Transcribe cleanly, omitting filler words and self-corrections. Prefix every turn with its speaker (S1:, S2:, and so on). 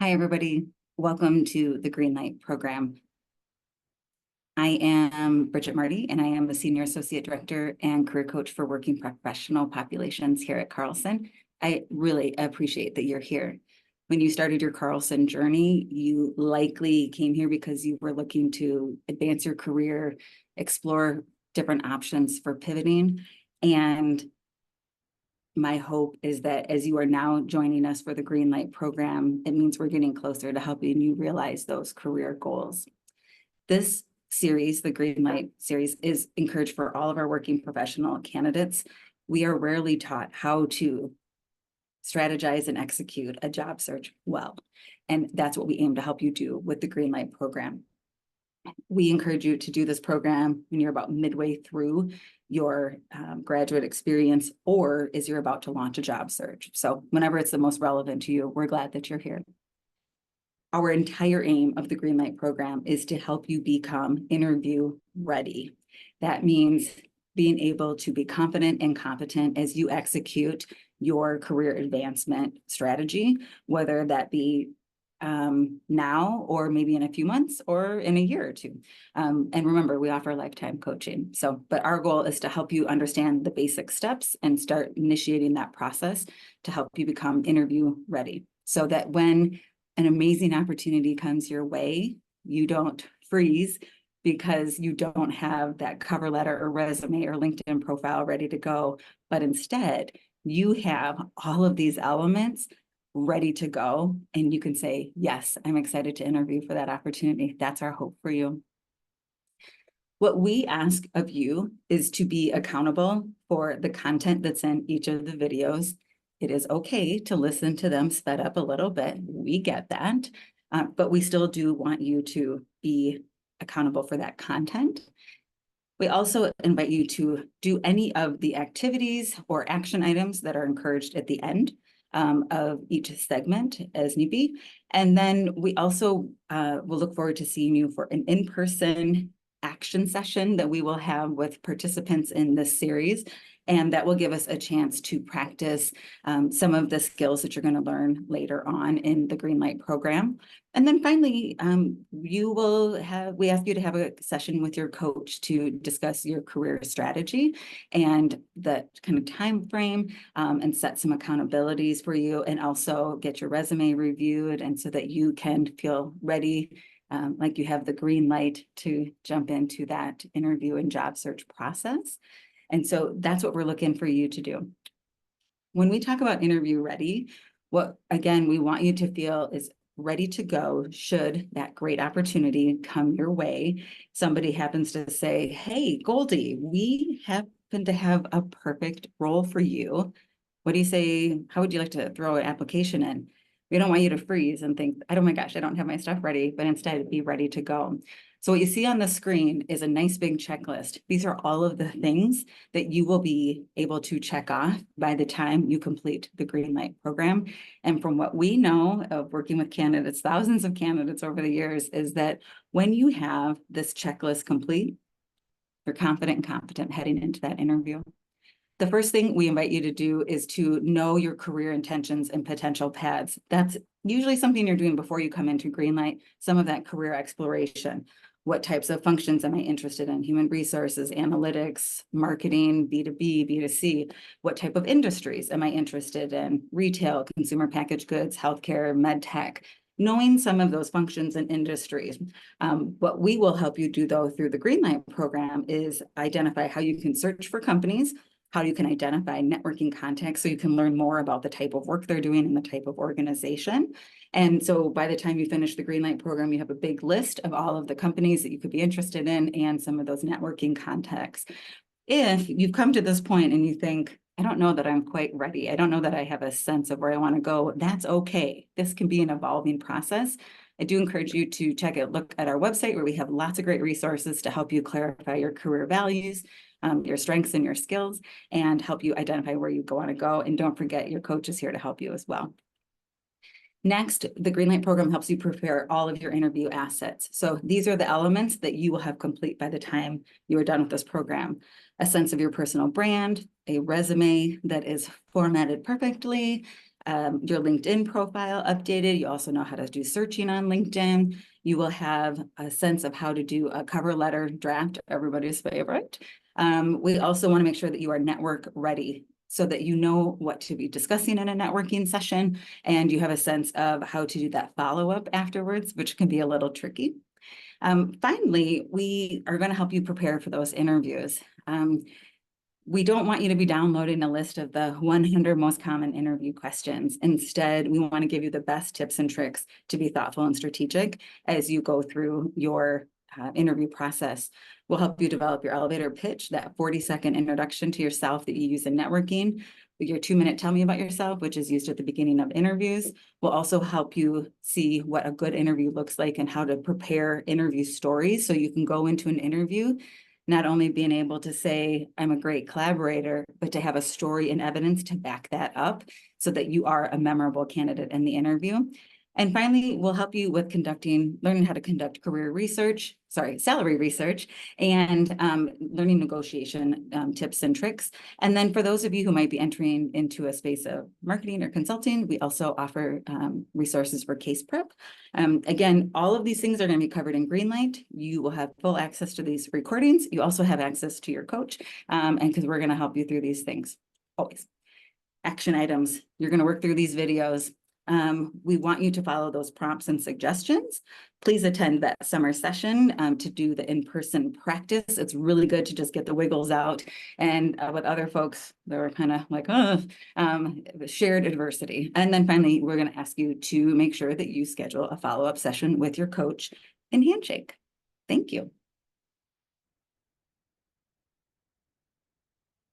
S1: Hi, everybody. Welcome to the Greenlight Program. I am Bridget Marty, and I am the Senior Associate Director and Career Coach for Working Professional Populations here at Carlson. I really appreciate that you're here. When you started your Carlson journey, you likely came here because you were looking to advance your career, explore different options for pivoting, and my hope is that as you are now joining us for the Greenlight Program, it means we're getting closer to helping you realize those career goals. This series, the Greenlight series, is encouraged for all of our working professional candidates. We are rarely taught how to strategize and execute a job search well. And that's what we aim to help you do with the Greenlight Program. We encourage you to do this program when you're about midway through your graduate experience or as you're about to launch a job search. So whenever it's the most relevant to you, we're glad that you're here. Our entire aim of the Greenlight Program is to help you become interview ready. That means being able to be confident and competent as you execute your career advancement strategy, whether that be now or maybe in a few months or in a year or two. And remember, we offer lifetime coaching. But our goal is to help you understand the basic steps and start initiating that process to help you become interview ready so that when an amazing opportunity comes your way, you don't freeze because you don't have that cover letter or resume or LinkedIn profile ready to go, but instead you have all of these elements ready to go, and you can say, yes, I'm excited to interview for that opportunity. That's our hope for you. What we ask of you is to be accountable for the content that's in each of the videos. It is okay to listen to them sped up a little bit. We get that, but we still do want you to be accountable for that content. We also invite you to do any of the activities or action items that are encouraged at the end of each segment as need be. And then we also will look forward to seeing you for an in-person action session that we will have with participants in this series. And that will give us a chance to practice some of the skills that you're going to learn later on in the Greenlight Program. And then finally, we ask you to have a session with your coach to discuss your career strategy and the kind of time frame and set some accountabilities for you, and also get your resume reviewed, and so that you can feel ready, like you have the green light to jump into that interview and job search process. And so that's what we're looking for you to do. When we talk about interview ready, what again we want you to feel is ready to go should that great opportunity come your way. Somebody happens to say, hey, Goldie, we happen to have a perfect role for you. What do you say? How would you like to throw an application in? We don't want you to freeze and think, oh my gosh, I don't have my stuff ready, but instead be ready to go. So what you see on the screen is a nice big checklist. These are all of the things that you will be able to check off by the time you complete the Greenlight Program. And from what we know of working with candidates, thousands of candidates over the years, is that when you have this checklist complete, you're confident and competent heading into that interview. The first thing we invite you to do is to know your career intentions and potential paths. That's usually something you're doing before you come into Greenlight, some of that career exploration. What types of functions am I interested in? Human resources, analytics, marketing, B2B, B2C. What type of industries am I interested in? Retail, consumer packaged goods, healthcare, med tech. Knowing some of those functions and industries. What we will help you do, though, through the Greenlight Program is identify how you can search for companies, how you can identify networking contacts so you can learn more about the type of work they're doing and the type of organization. And so by the time you finish the Greenlight Program, you have a big list of all of the companies that you could be interested in and some of those networking contacts. If you've come to this point and you think, I don't know that I'm quite ready, I don't know that I have a sense of where I want to go, that's okay. This can be an evolving process. I do encourage you to look at our website, where we have lots of great resources to help you clarify your career values, your strengths and your skills, and help you identify where you want to go. And don't forget, your coach is here to help you as well. Next, the Greenlight Program helps you prepare all of your interview assets. So these are the elements that you will have complete by the time you are done with this program. A sense of your personal brand, a resume that is formatted perfectly, your LinkedIn profile updated. You also know how to do searching on LinkedIn. You will have a sense of how to do a cover letter draft, everybody's favorite. We also want to make sure that you are network ready so that you know what to be discussing in a networking session and you have a sense of how to do that follow-up afterwards, which can be a little tricky. Finally, we are going to help you prepare for those interviews. We don't want you to be downloading a list of the 100 most common interview questions. Instead, we want to give you the best tips and tricks to be thoughtful and strategic as you go through your interview process. We'll help you develop your elevator pitch, that 40-second introduction to yourself that you use in networking, your 2-minute tell me about yourself, which is used at the beginning of interviews. We'll also help you see what a good interview looks like and how to prepare interview stories so you can go into an interview not only being able to say, I'm a great collaborator, but to have a story and evidence to back that up so that you are a memorable candidate in the interview. And finally, we'll help you with learning how to conduct salary research and learning negotiation tips and tricks. And then for those of you who might be entering into a space of marketing or consulting, we also offer resources for case prep. Again, all of these things are going to be covered in Greenlight. You will have full access to these recordings. You also have access to your coach, and because we're going to help you through these things always. Action items, you're going to work through these videos. We want you to follow those prompts and suggestions. Please attend that summer session to do the in-person practice. It's really good to just get the wiggles out. And with other folks, they were kind of like, shared adversity. And then finally, we're going to ask you to make sure that you schedule a follow-up session with your coach and handshake. Thank you.